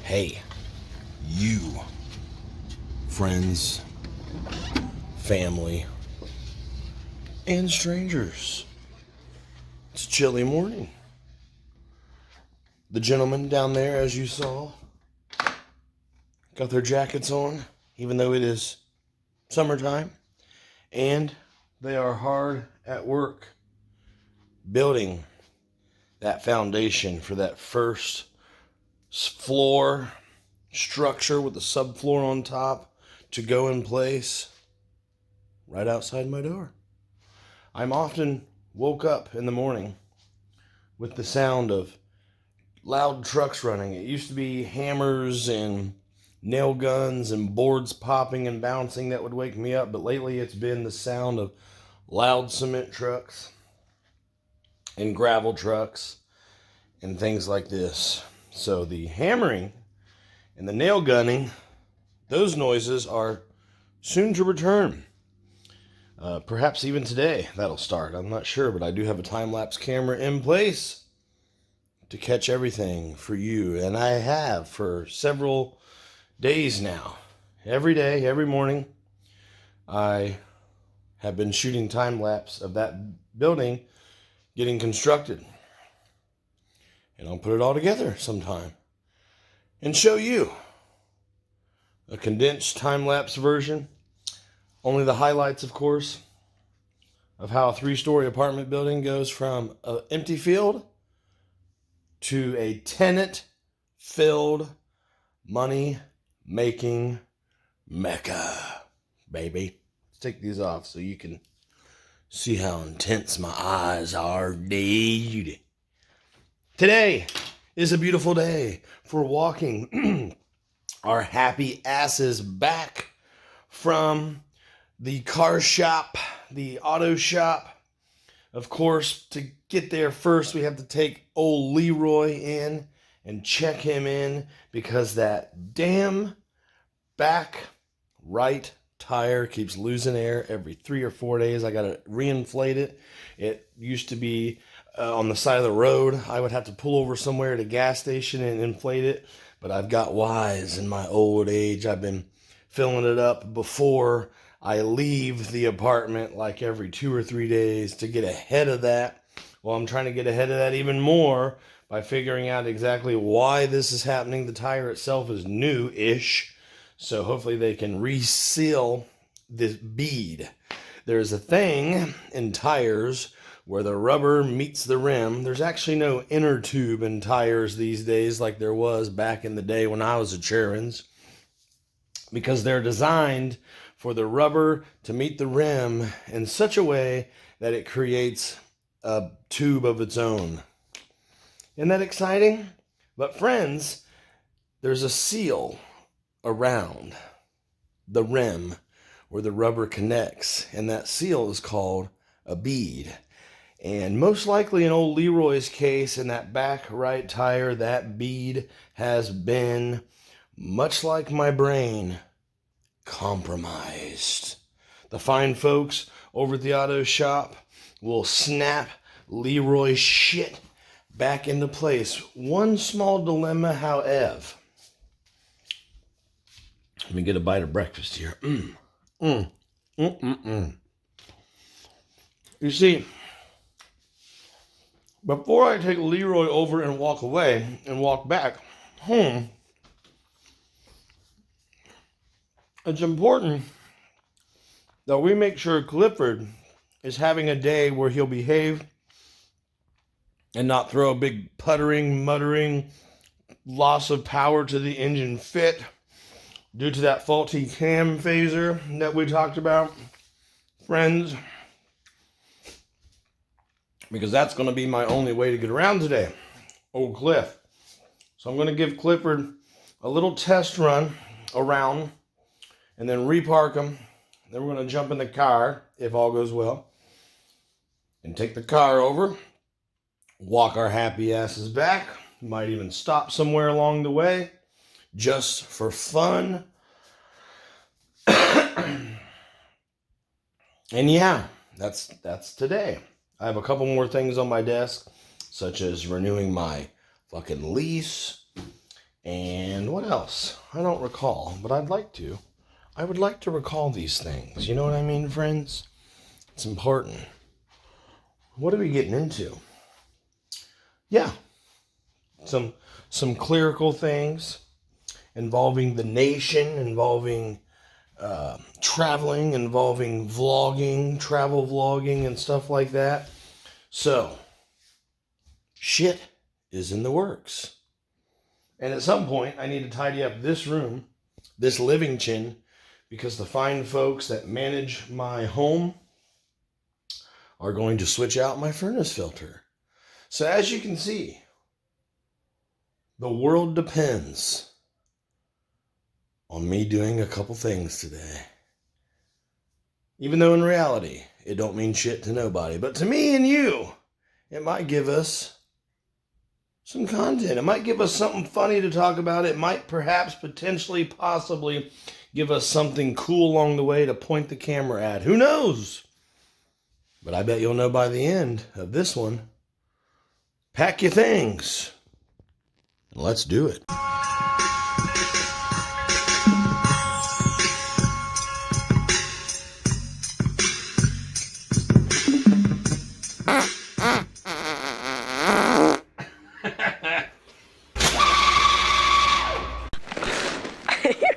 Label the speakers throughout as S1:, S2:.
S1: Hey, you, friends, family, and strangers. It's a chilly morning. The gentlemen down there, as you saw, got their jackets on, even though it is summertime, and they are hard at work building that foundation for that first floor structure with the subfloor on top to go in place right outside my door. I'm often woke up in the morning with the sound of loud trucks running. It used to be hammers and nail guns and boards popping and bouncing that would wake me up, but lately it's been the sound of loud cement trucks and gravel trucks and things like this. So the hammering and the nail gunning, those noises are soon to return. Perhaps even today that'll start. I'm not sure, but I do have a time-lapse camera in place to catch everything for you. And I have for several days now. Every day, every morning, I have been shooting time-lapse of that building getting constructed. And I'll put it all together sometime and show you a condensed time-lapse version. Only the highlights, of course, of how a 3-story apartment building goes from an empty field to a tenant-filled, money-making mecca, baby. Let's take these off so you can see how intense my eyes are, dude. Today is a beautiful day for walking our happy asses back from the car shop, the auto shop. Of course, to get there first, we have to take old Leroy in and check him in because that damn back right tire keeps losing air every 3 or 4 days. I got to reinflate it. It used to be on the side of the road. I would have to pull over somewhere at a gas station and inflate it. But I've got wise in my old age. I've been filling it up before I leave the apartment like every 2 or 3 days to get ahead of that. Well, I'm trying to get ahead of that even more by figuring out exactly why this is happening. The tire itself is new-ish, so hopefully they can reseal this bead. There's a thing in tires where the rubber meets the rim. There's actually no inner tube in tires these days like there was back in the day when I was a Cherins, because they're designed for the rubber to meet the rim in such a way that it creates a tube of its own. Isn't that exciting? But friends, there's a seal around the rim where the rubber connects, and that seal is called a bead. And most likely in old Leroy's case, in that back right tire, that bead has been, much like my brain, compromised. The fine folks over at the auto shop will snap Leroy's shit back into place. One small dilemma, however. Let me get a bite of breakfast here. You see, before I take Leroy over and walk away and walk back home, it's important that we make sure Clifford is having a day where he'll behave and not throw a big puttering, muttering, loss of power to the engine fit due to that faulty cam phaser that we talked about, friends. Because that's going to be my only way to get around today, old Cliff. So I'm going to give Clifford a little test run around and then repark him. Then we're going to jump in the car, if all goes well, and take the car over, walk our happy asses back. Might even stop somewhere along the way, just for fun. And yeah, that's today. I have a couple more things on my desk, such as renewing my fucking lease And what else? I don't recall, but I'd like to. I would like to recall these things. You know what I mean, friends? It's important. What are we getting into? Yeah, some clerical things involving the nation, involving traveling, involving vlogging, travel vlogging, and stuff like that. So, shit is in the works. And at some point, I need to tidy up this room, this living chin, because the fine folks that manage my home are going to switch out my furnace filter. So as you can see, the world depends on me doing a couple things today. Even though in reality, it don't mean shit to nobody. But to me and you, it might give us some content. It might give us something funny to talk about. It might perhaps, potentially, possibly give us something cool along the way to point the camera at. Who knows? But I bet you'll know by the end of this one. Pack your things. And let's do it.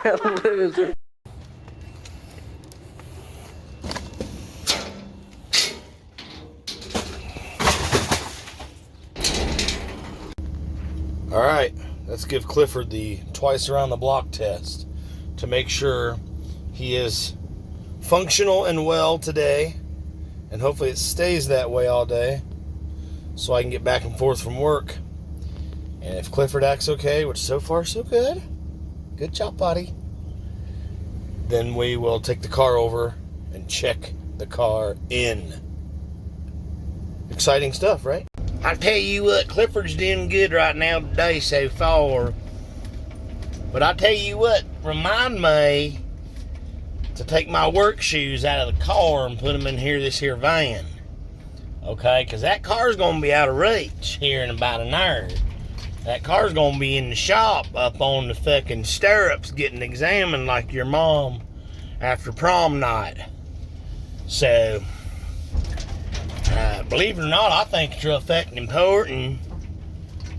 S2: You're a loser.
S1: All right, let's give Clifford the twice around the block test to make sure he is functional and well today, and hopefully it stays that way all day so I can get back and forth from work. And if Clifford acts okay, which so far so good, good job, buddy, then we will take the car over and check the car in. Exciting stuff, right? I tell you what, Clifford's doing good right now today so far. But I tell you what, remind me to take my work shoes out of the car and put them in this here van. Okay, because that car's going to be out of reach here in about an hour. That car's going to be in the shop up on the fucking stirrups getting examined like your mom after prom night. So, believe it or not, I think it's real fucking important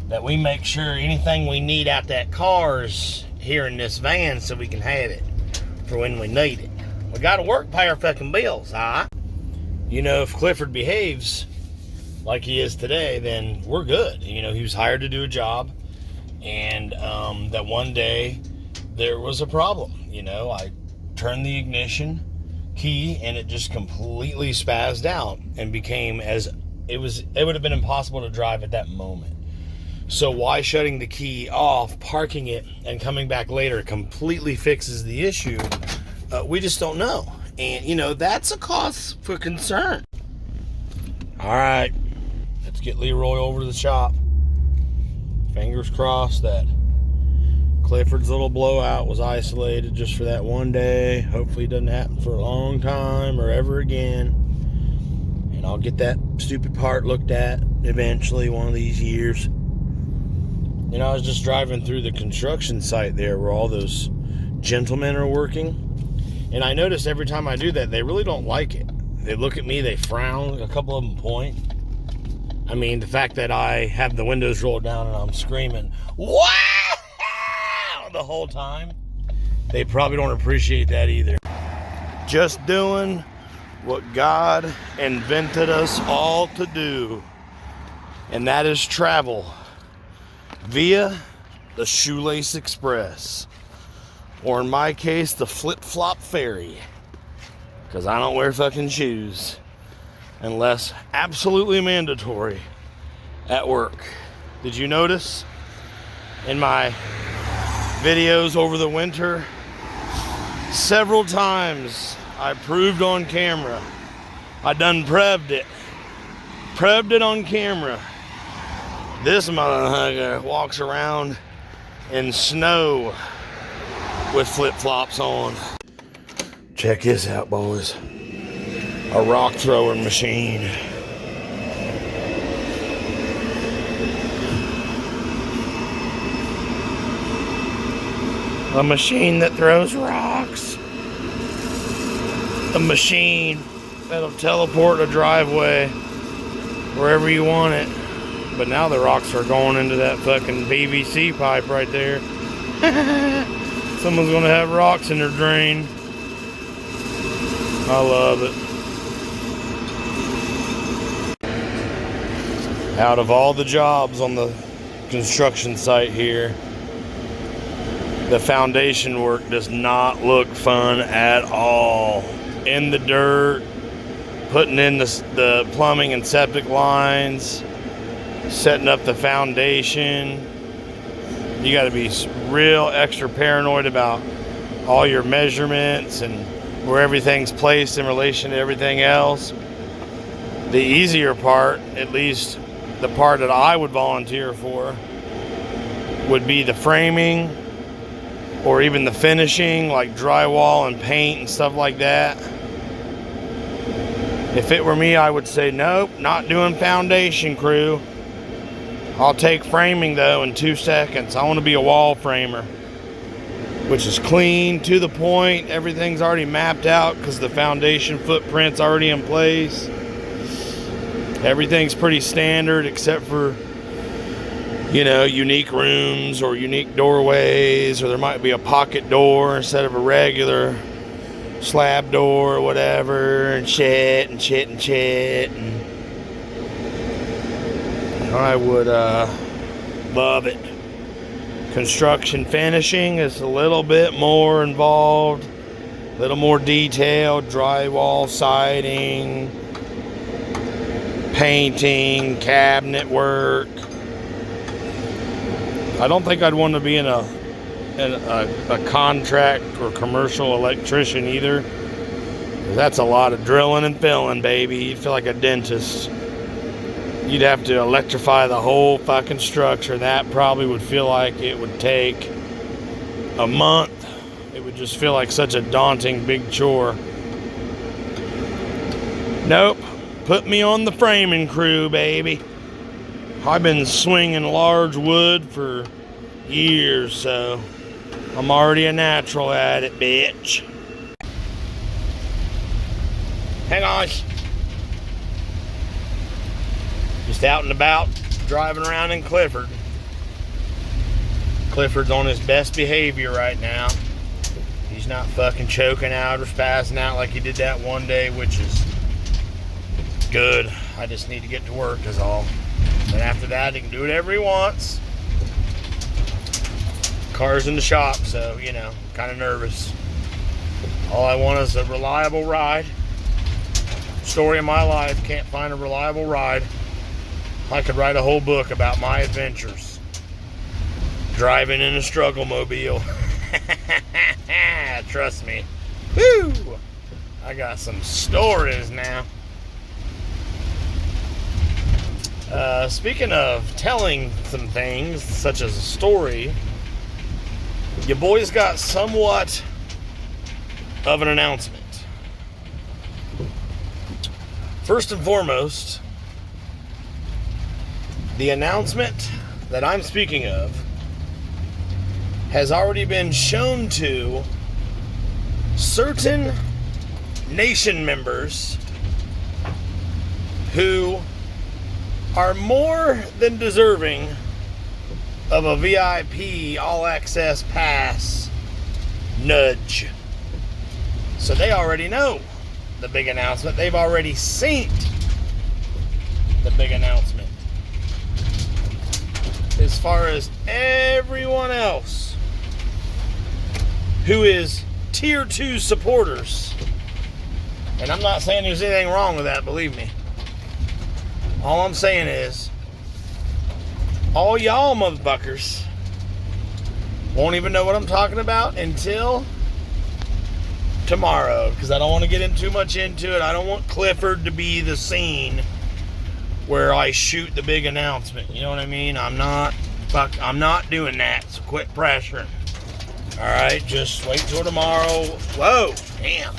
S1: that we make sure anything we need out that car is here in this van so we can have it for when we need it. We got to work, pay our fucking bills, alright? You know, if Clifford behaves like he is today, then we're good. You know, he was hired to do a job, and that one day there was a problem. You know, I turned the ignition key and it just completely spazzed out and became it would have been impossible to drive at that moment. So why shutting the key off, parking it, and coming back later completely fixes the issue? We just don't know. And, you know, that's a cause for concern. All right, let's get Leroy over to the shop. Fingers crossed that Clifford's little blowout was isolated just for that one day. Hopefully it doesn't happen for a long time or ever again. And I'll get that stupid part looked at eventually one of these years. You know, I was just driving through the construction site there where all those gentlemen are working. And I notice every time I do that, they really don't like it. They look at me, they frown, a couple of them point. I mean, the fact that I have the windows rolled down and I'm screaming, "Wow!" the whole time, they probably don't appreciate that either. Just doing what God invented us all to do, and that is travel via the Shoelace Express, or in my case, the Flip-Flop Ferry, because I don't wear fucking shoes unless absolutely mandatory at work. Did you notice in my videos over the winter, several times I proved on camera, I done prevved it on camera, this motherfucker walks around in snow with flip-flops on. Check this out, boys. A rock throwing machine. A machine that throws rocks. A machine that'll teleport a driveway wherever you want it. But now the rocks are going into that fucking PVC pipe right there. Someone's gonna have rocks in their drain. I love it. Out of all the jobs on the construction site here, the foundation work does not look fun at all. In the dirt, putting in the plumbing and septic lines, setting up the foundation. You got to be real extra paranoid about all your measurements and where everything's placed in relation to everything else. The easier part, at least the part that I would volunteer for, would be the framing or even the finishing, like drywall and paint and stuff like that. If it were me, I would say, nope, not doing foundation, crew. I'll take framing though in 2 seconds. I want to be a wall framer, which is clean, to the point. Everything's already mapped out because the foundation footprint's already in place. Everything's pretty standard except for, you know, unique rooms or unique doorways, or there might be a pocket door instead of a regular slab door or whatever, and shit. And I would love it. Construction finishing is a little bit more involved, a little more detailed. Drywall, siding, painting, cabinet work. I don't think I'd want to be in a contract or commercial electrician either. That's a lot of drilling and filling, baby. You'd feel like a dentist. You'd have to electrify the whole fucking structure. That probably would feel like it would take a month. It would just feel like such a daunting big chore. Nope. Put me on the framing crew, baby. I've been swinging large wood for years, so I'm already a natural at it, bitch. Hang on. Just out and about, driving around in Clifford. Clifford's on his best behavior right now. He's not fucking choking out or spazzing out like he did that one day, which is good. I just need to get to work is all. And after that, he can do whatever he wants. Car's in the shop, so, you know, kind of nervous. All I want is a reliable ride. Story of my life, can't find a reliable ride. I could write a whole book about my adventures. Driving in a struggle mobile. Trust me. Woo! I got some stories now. Speaking of telling some things, such as a story, your boys got somewhat of an announcement. First and foremost, the announcement that I'm speaking of has already been shown to certain nation members who are more than deserving of a VIP all-access pass nudge. So they already know the big announcement. They've already seen the big announcement. As far as everyone else who is tier 2 supporters, and I'm not saying there's anything wrong with that, believe me. All I'm saying is, all y'all motherfuckers won't even know what I'm talking about until tomorrow, because I don't want to get in too much into it. I don't want Clifford to be the scene where I shoot the big announcement. You know what I mean? I'm not doing that, so quit pressuring. Alright, just wait till tomorrow. Whoa, damn.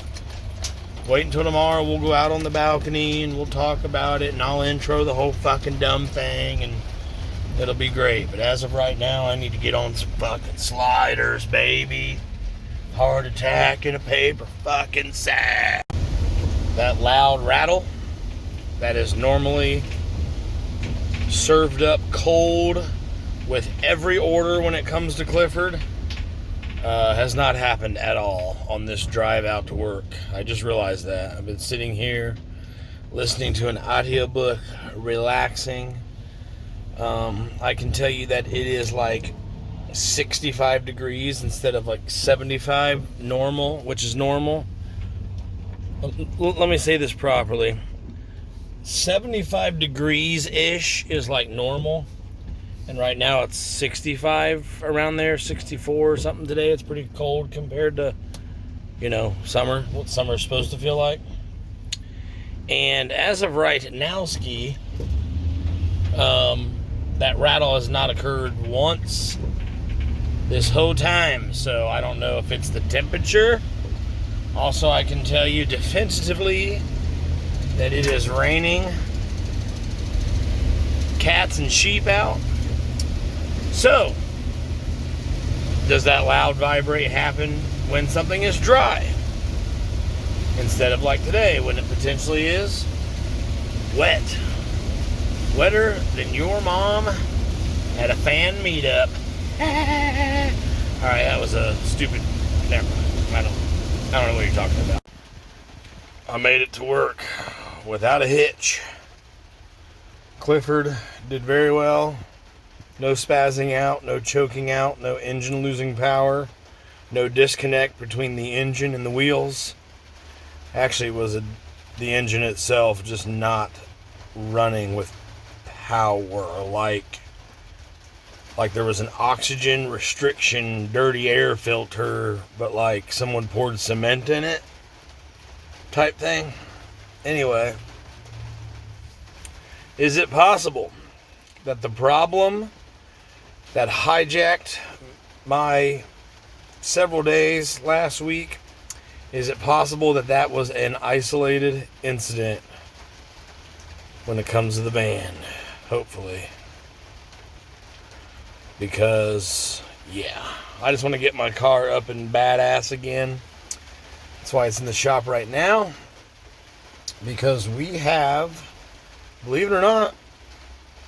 S1: Wait until tomorrow. We'll go out on the balcony and we'll talk about it, and I'll intro the whole fucking dumb thing, and it'll be great. But as of right now, I need to get on some fucking sliders, baby. Heart attack in a paper fucking sack. That loud rattle that is normally served up cold with every order when it comes to Clifford has not happened at all on this drive out to work. I just realized that. I've been sitting here listening to an audiobook, relaxing. I can tell you that it is like 65 degrees instead of like 75 normal, which is normal. Let me say this properly. 75 degrees-ish is like normal. And right now it's 65 around there, 64 or something today. It's pretty cold compared to, summer, what summer's supposed to feel like. And as of right now, that rattle has not occurred once this whole time. So I don't know if it's the temperature. Also, I can tell you definitively that it is raining cats and sheep out. So, does that loud vibrate happen when something is dry? Instead of like today, when it potentially is wet. Wetter than your mom at a fan meetup. Alright, that was a stupid... Never mind. I don't know what you're talking about. I made it to work without a hitch. Clifford did very well. No spazzing out, no choking out, no engine losing power, no disconnect between the engine and the wheels. Actually, it was the engine itself just not running with power, like there was an oxygen restriction dirty air filter, but like someone poured cement in it type thing. Anyway, is it possible that the problem that hijacked my several days last week, is it possible that that was an isolated incident when it comes to the band? Hopefully. Because, yeah, I just want to get my car up and badass again. That's why it's in the shop right now. Because we have, believe it or not,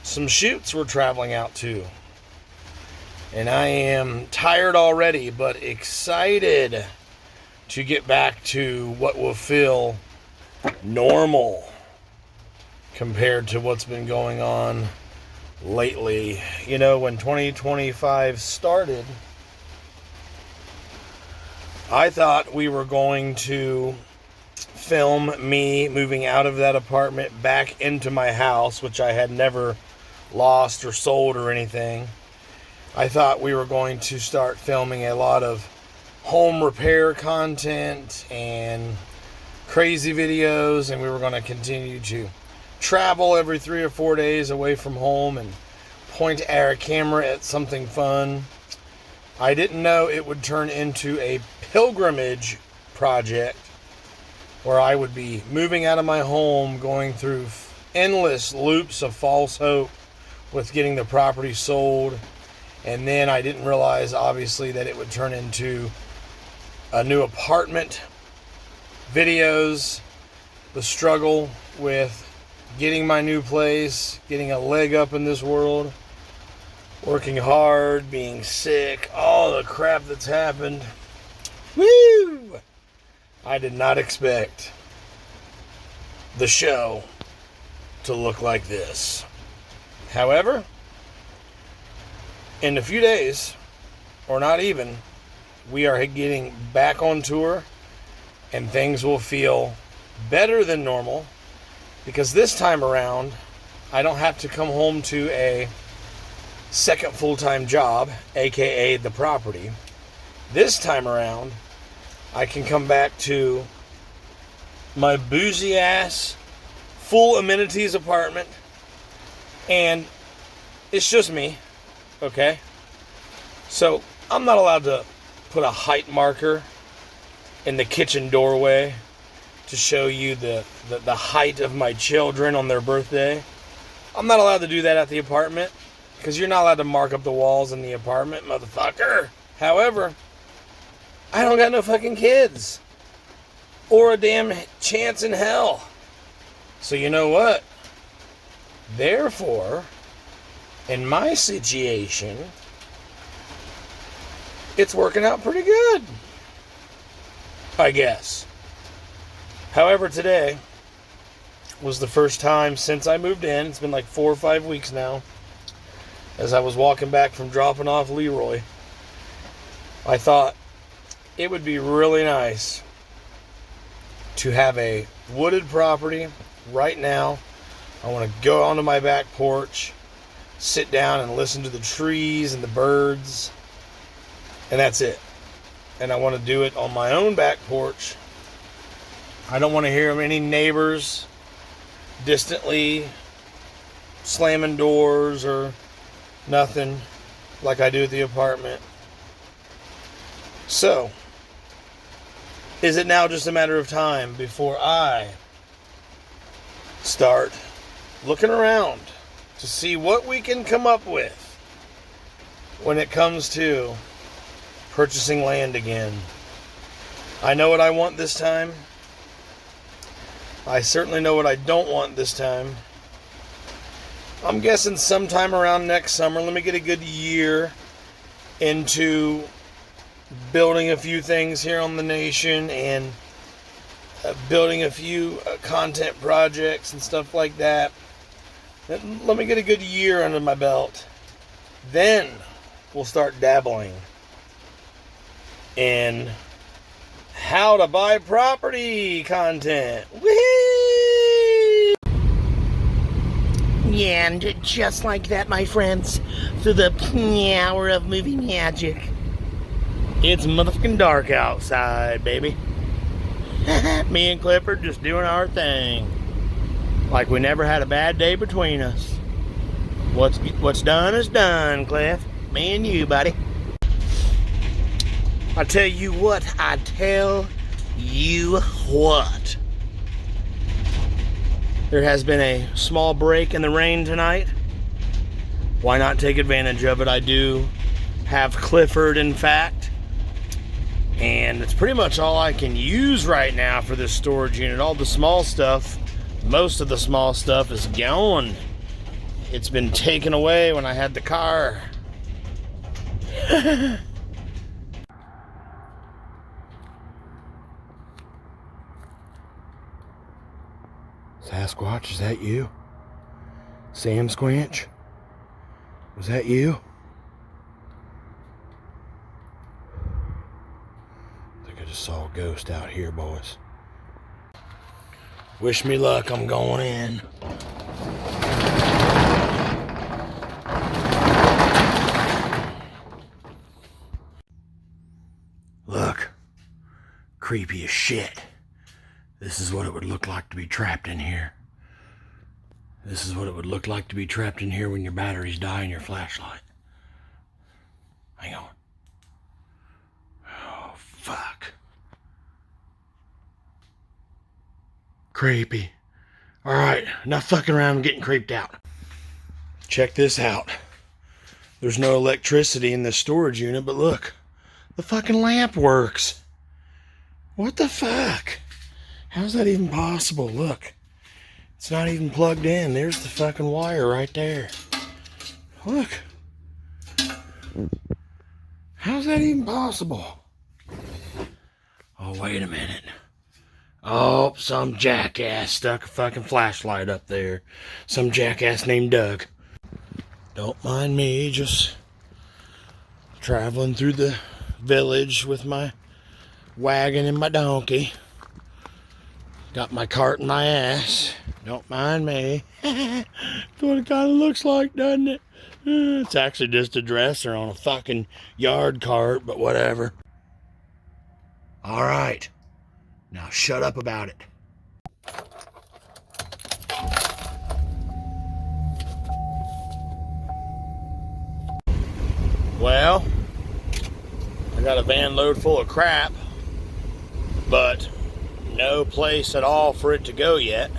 S1: some shoots we're traveling out to. And I am tired already, but excited to get back to what will feel normal compared to what's been going on lately. When 2025 started, I thought we were going to film me moving out of that apartment back into my house, which I had never lost or sold or anything. I thought we were going to start filming a lot of home repair content and crazy videos, and we were going to continue to travel every 3 or 4 days away from home and point our camera at something fun. I didn't know it would turn into a pilgrimage project where I would be moving out of my home, going through endless loops of false hope with getting the property sold. And then I didn't realize, obviously, that it would turn into a new apartment, videos, the struggle with getting my new place, getting a leg up in this world, working hard, being sick, all the crap that's happened. Woo! I did not expect the show to look like this. However, in a few days, or not even, we are getting back on tour, and things will feel better than normal, because this time around, I don't have to come home to a second full-time job, aka the property. This time around, I can come back to my bougie-ass, full amenities apartment, and it's just me. Okay, so I'm not allowed to put a height marker in the kitchen doorway to show you the height of my children on their birthday. I'm not allowed to do that at the apartment Because you're not allowed to mark up the walls in the apartment, motherfucker. However, I don't got no fucking kids. Or a damn chance in hell. So you know what? Therefore, in my situation, it's working out pretty good. I guess. However, today was the first time since I moved in. It's been like 4 or 5 weeks now. As I was walking back from dropping off Leroy, I thought it would be really nice to have a wooded property right now. I want to go onto my back porch, sit down and listen to the trees and the birds, and that's it. And I want to do it on my own back porch. I don't want to hear any neighbors distantly slamming doors or nothing like I do at the apartment. So, is it now just a matter of time before I start looking around to see what we can come up with when it comes to purchasing land again? I know what I want this time. I certainly know what I don't want this time. I'm guessing sometime around next summer. Let me get a good year into building a few things here on the nation and building a few content projects and stuff like that. Let me get a good year under my belt. Then we'll start dabbling in how to buy property content. Woohoo! Yeah, and just like that, my friends, through the power of movie magic, it's motherfucking dark outside, baby. Me and Clifford just doing our thing. Like we never had a bad day between us. What's done is done, Cliff. Me and you, buddy. I tell you what. There has been a small break in the rain tonight. Why not take advantage of it? I do have Clifford, in fact. And it's pretty much all I can use right now for this storage unit. All the small stuff, most of the small stuff is gone. It's been taken away when I had the car. Sasquatch, is that you? Sam Squanch? Was that you? I think I just saw a ghost out here, boys. Wish me luck, I'm going in. Look, creepy as shit. This is what it would look like to be trapped in here. This is what it would look like to be trapped in here when your batteries die in your flashlight. Hang on. Oh, fuck. Creepy. Alright, enough fucking around and getting creeped out. Check this out. There's no electricity in this storage unit, but look. The fucking lamp works. What the fuck? How's that even possible? Look. It's not even plugged in. There's the fucking wire right there. Look. How's that even possible? Oh, wait a minute. Oh, some jackass stuck a fucking flashlight up there. Some jackass named Doug. Don't mind me, just traveling through the village with my wagon and my donkey. Got my cart in my ass. Don't mind me. That's what it kind of looks like, doesn't it? It's actually just a dresser on a fucking yard cart, but whatever. All right. Now shut up about it. Well, I got a van load full of crap, but no place at all for it to go yet.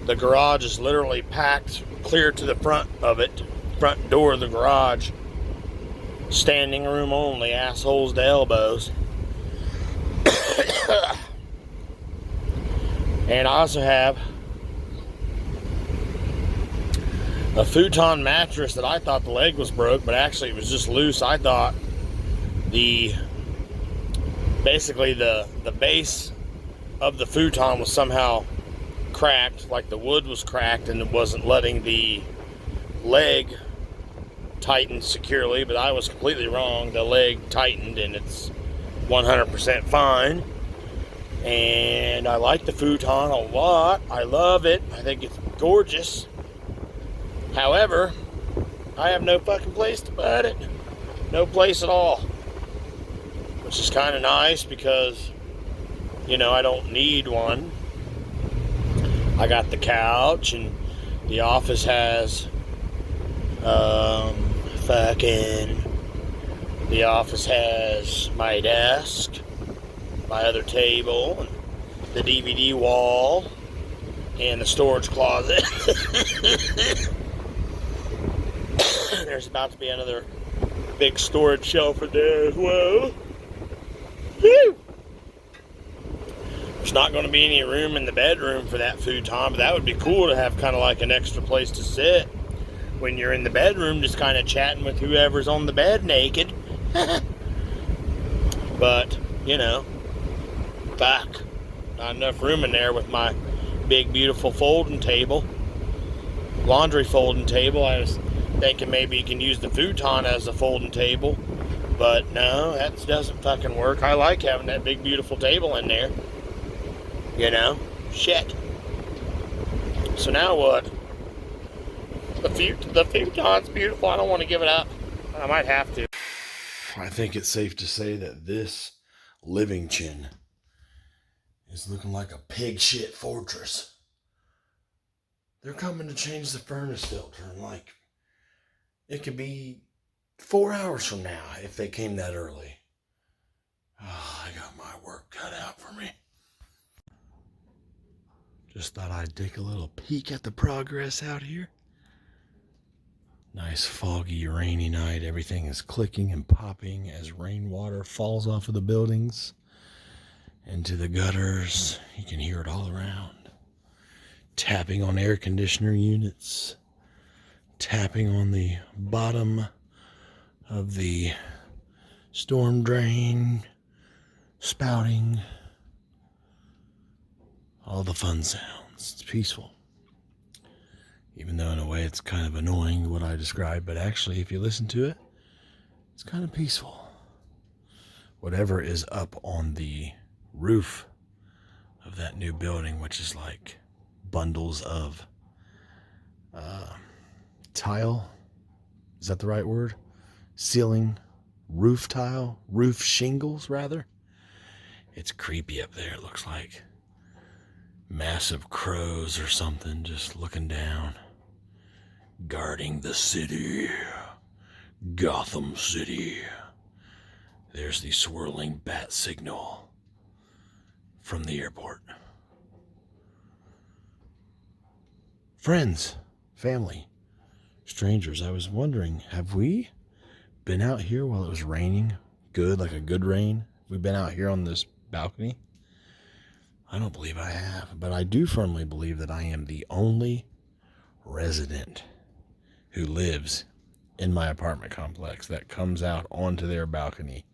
S1: The garage is literally packed clear to the front of it. front door of the garage. Standing room only, assholes to elbows. And I also have a futon mattress that I thought the leg was broke, but actually it was just loose. I thought basically the base of the futon was somehow cracked, like the wood was cracked and it wasn't letting the leg tighten securely, but I was completely wrong. The leg tightened and it's 100% fine. And I like the futon a lot. I love it. I think it's gorgeous. However, I have no fucking place to put it. No place at all. Which is kind of nice because, you know, I don't need one. I got the couch, and the office has the office has my desk, my other table, and the DVD wall, and the storage closet. There's about to be another big storage shelf in there as well. Woo! There's not going to be any room in the bedroom for that futon, but that would be cool to have kind of like an extra place to sit when you're in the bedroom, just kind of chatting with whoever's on the bed naked. But, you know, fuck, not enough room in there with my big, beautiful folding table, laundry folding table. I was thinking maybe you can use the futon as a folding table, but no, that doesn't fucking work. I like having that big, beautiful table in there. You know? Shit. So now what? The futon's beautiful. I don't want to give it up. I might have to. I think it's safe to say that this living chin is looking like a pig shit fortress. They're coming to change the furnace filter, and like, it could be 4 hours from now if they came that early. Oh, I got my work cut out for me. Just thought I'd take a little peek at the progress out here. Nice foggy, rainy night. Everything is clicking and popping as rainwater falls off of the buildings into the gutters. You can hear it all around. Tapping on air conditioner units. Tapping on the bottom of the storm drain. Spouting. All the fun sounds. It's peaceful. Even though in a way it's kind of annoying what I described, but actually if you listen to it, it's kind of peaceful. Whatever is up on the roof of that new building, which is like bundles of tile, is that the right word? Ceiling, roof tile, roof shingles rather. It's creepy up there, it looks like. Massive crows or something just looking down, guarding the city, Gotham City. There's the swirling bat signal from the airport. Friends, family, strangers, I was wondering, have we been out here while it was raining? Good, like a good rain? We've been out here on this balcony? I don't believe I have, but I do firmly believe that I am the only resident who lives in my apartment complex that comes out onto their balcony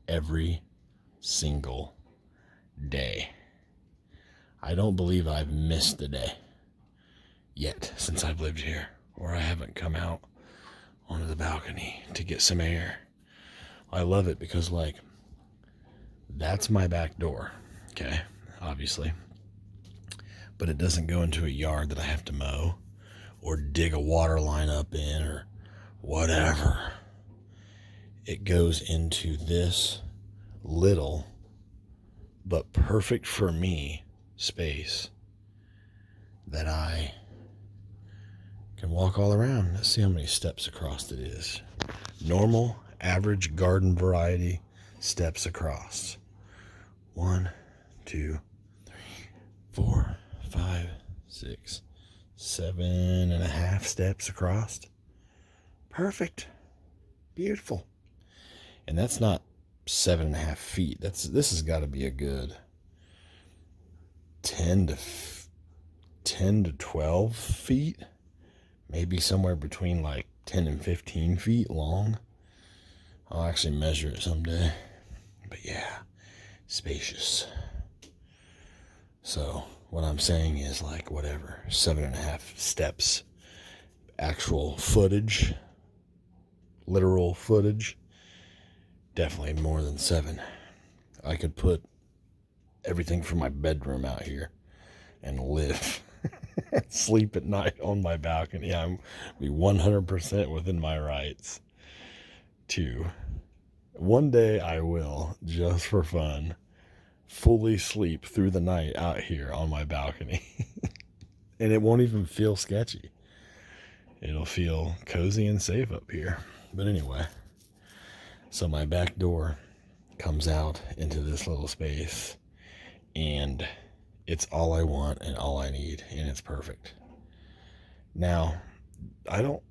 S1: every single day. I don't believe I've missed a day yet since I've lived here, or I haven't come out onto the balcony to get some air. I love it because, like, that's my back door, okay? Obviously, but it doesn't go into a yard that I have to mow or dig a water line up in or whatever. It goes into this little but perfect for me space that I can walk all around. Let's see how many steps across it is. Normal, average garden variety steps across. 1, 2, 3, 4, 5, 6, 7.5 steps across. Perfect. Beautiful. And that's not 7.5 feet. This has got to be a good 10 to 12 feet. Maybe somewhere between like 10 and 15 feet long. I'll actually measure it someday. But yeah, spacious. So what I'm saying is like whatever, 7.5 steps. Actual footage, literal footage, definitely more than 7. I could put everything from my bedroom out here and live. Sleep at night on my balcony. I'm be 100% within my rights to. One day I will, just for fun, fully sleep through the night out here on my balcony. And it won't even feel sketchy. It'll feel cozy and safe up here. But anyway, so my back door comes out into this little space, and it's all I want and all I need, and it's perfect. Now, I don't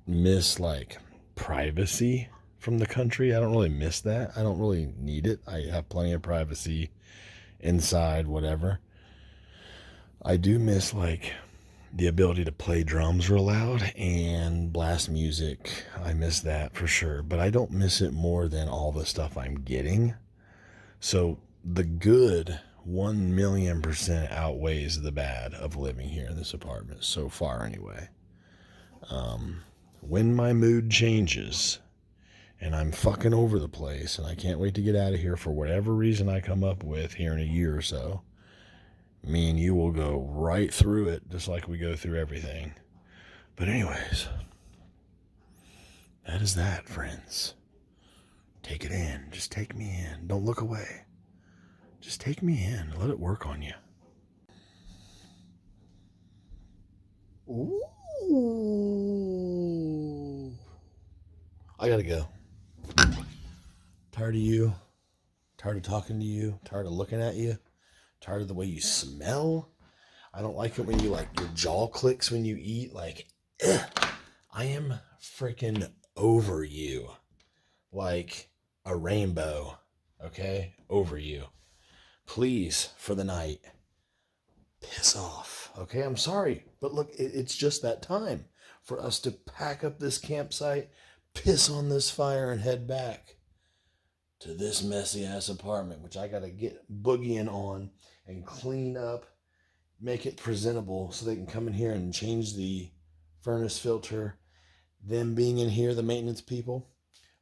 S1: miss like privacy from the country. I don't really miss that. I don't really need it. I have plenty of privacy inside, whatever. I do miss like the ability to play drums real loud and blast music. I miss that for sure, but I don't miss it more than all the stuff I'm getting. So the good 1,000,000% outweighs the bad of living here in this apartment so far anyway. When my mood changes and I'm fucking over the place and I can't wait to get out of here for whatever reason I come up with here in a year or so, me and you will go right through it just like we go through everything. But anyways, that is that, friends. Take it in. Just take me in. Don't look away. Just take me in. Let it work on you. Ooh. I gotta go. Tired of you. Tired of talking to you. Tired of looking at you. Tired of the way you smell. I don't like it when you like your jaw clicks when you eat. Like, ugh. I am freaking over you. Like a rainbow. Okay? Over you. Please, for the night, piss off. Okay? I'm sorry. But look, it's just that time for us to pack up this campsite, piss on this fire, and head back to this messy ass apartment, which I gotta get boogieing on and clean up, make it presentable so they can come in here and change the furnace filter. Them being in here, the maintenance people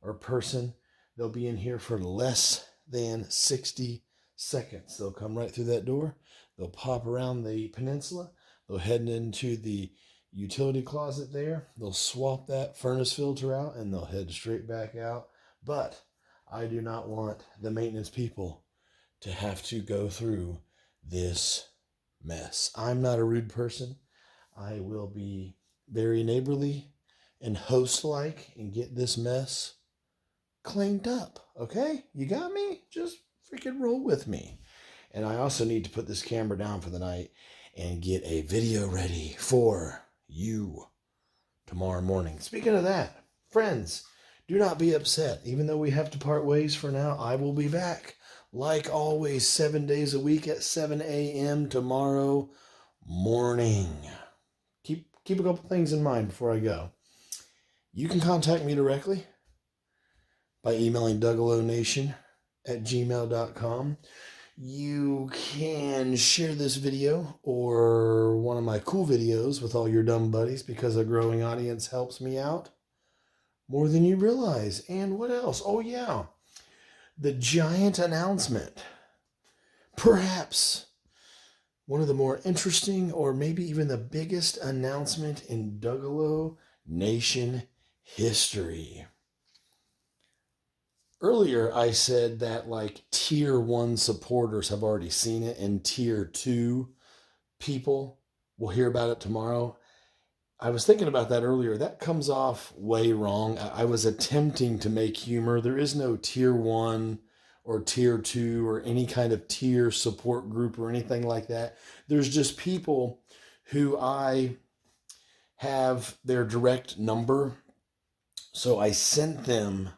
S1: or person, they'll be in here for less than 60 seconds. They'll come right through that door. They'll pop around the peninsula. They'll head into the utility closet there. They'll swap that furnace filter out and they'll head straight back out. But I do not want the maintenance people to have to go through this mess. I'm not a rude person. I will be very neighborly and host-like and get this mess cleaned up. Okay? You got me? Just freaking roll with me. And I also need to put this camera down for the night and get a video ready for you tomorrow morning. Speaking of that, friends, do not be upset. Even though we have to part ways for now, I will be back. Like always, 7 days a week at 7 a.m. tomorrow morning. Keep a couple things in mind before I go. You can contact me directly by emailing dougalonation@gmail.com. You can share this video or one of my cool videos with all your dumb buddies because a growing audience helps me out more than you realize. And what else? Oh, yeah. The giant announcement. Perhaps one of the more interesting or maybe even the biggest announcement in Dougalo Nation history. Earlier, I said that like tier 1 supporters have already seen it and tier 2 people will hear about it tomorrow. I was thinking about that earlier. That comes off way wrong. I was attempting to make humor. There is no tier 1 or tier 2 or any kind of tier support group or anything like that. There's just people who I have their direct number So I sent them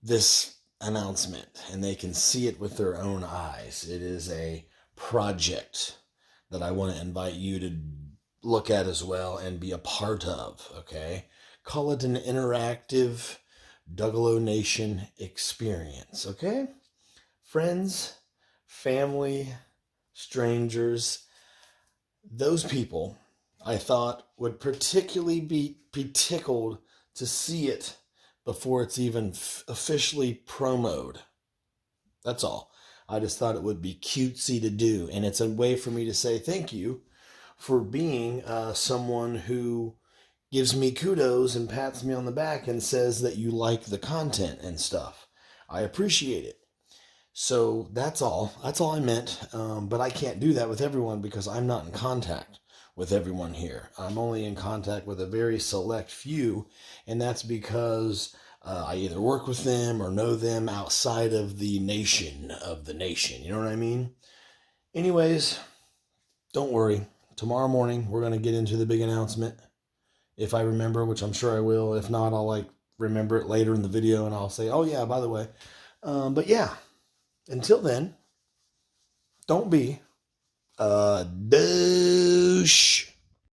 S1: this announcement and they can see it with their own eyes. It is a project that I want to invite you to look at as well and be a part of, okay? Call it an interactive Duggalo Nation experience, okay? Friends, family, strangers, those people I thought would particularly be tickled to see it before it's even officially promoted. That's all. I just thought it would be cutesy to do. And it's a way for me to say thank you for being someone who gives me kudos and pats me on the back and says that you like the content and stuff. I appreciate it. So that's all. That's all I meant. But I can't do that with everyone because I'm not in contact with everyone here. I'm only in contact with a very select few, and that's because I either work with them or know them outside of the nation of the nation. You know what I mean? Anyways, don't worry. Tomorrow morning, we're going to get into the big announcement. If I remember, which I'm sure I will. If not, I'll remember it later in the video and I'll say, oh yeah, by the way. But yeah, until then, don't be a douche.